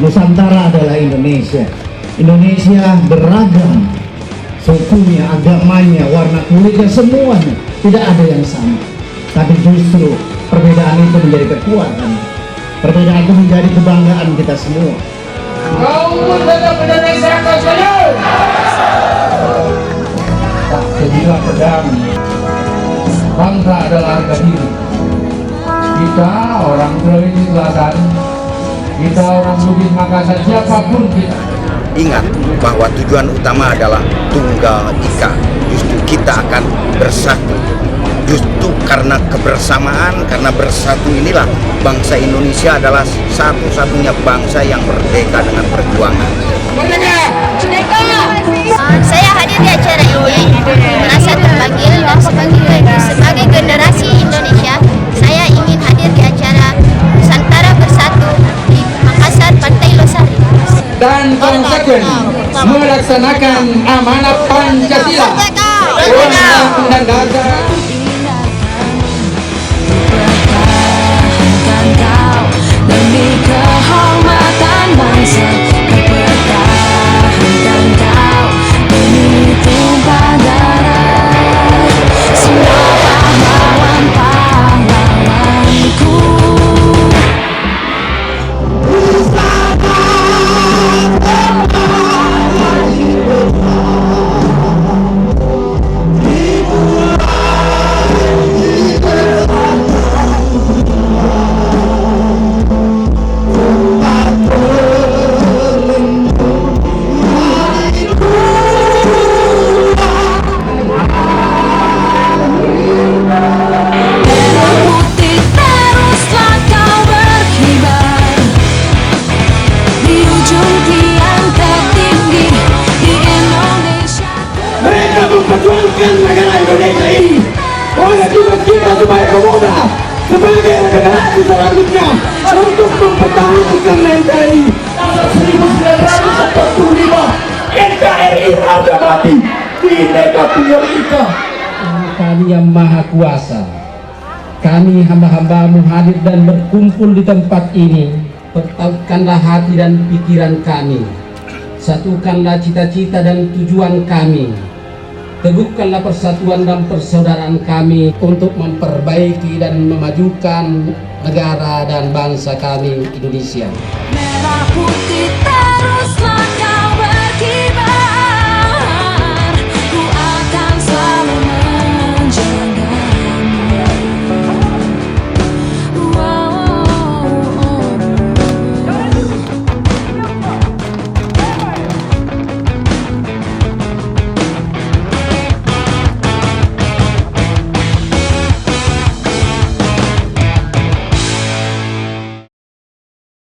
Nusantara adalah Indonesia. Indonesia beragam sukunya, agamanya, warna kulitnya, semuanya tidak ada yang sama. Tapi justru perbedaan itu menjadi kekuatan. Perbedaan itu menjadi kebanggaan kita semua. Kau pun tetap Indonesia kau sayang. Tak sebilah pedang. Bangsa adalah harga diri. Kita orang Sulawesi Selatan, kita orang Bugis Makassar, siapapun kita. Ingat bahwa tujuan utama adalah Tunggal Ika. Justru kita akan bersatu. Justru karena kebersamaan, karena bersatu inilah bangsa Indonesia adalah satu-satunya bangsa yang merdeka dengan perjuangan. Saya hadir di acara ini merasa terpanggil dan sebagai generasi Indonesia, saya ingin hadir di acara Nusantara Bersatu di Makassar, Pantai Losari. Dan konsekuens melaksanakan amanat Pancasila, Undang-Undang dan Dasar. Demi kehormatan bangsa, pertahankan kau demi tumpah darah semua pahlawan-pahlawanku. Memperjuangkan negara Indonesia ini. Oleh juga kita sebagai pemuda, sebagai generasi selanjutnya untuk mempertahankan NKRI. Tahun 1945 NKRI harga mati Bhinneka Tunggal Ika. Kami yang Maha Kuasa, kami hamba-hambamu hadir dan berkumpul di tempat ini. Pertautkanlah hati dan pikiran kami, satukanlah cita-cita dan tujuan kami. Teguhkanlah persatuan dan persaudaraan kami untuk memperbaiki dan memajukan negara dan bangsa kami Indonesia. Merah putih teruslah.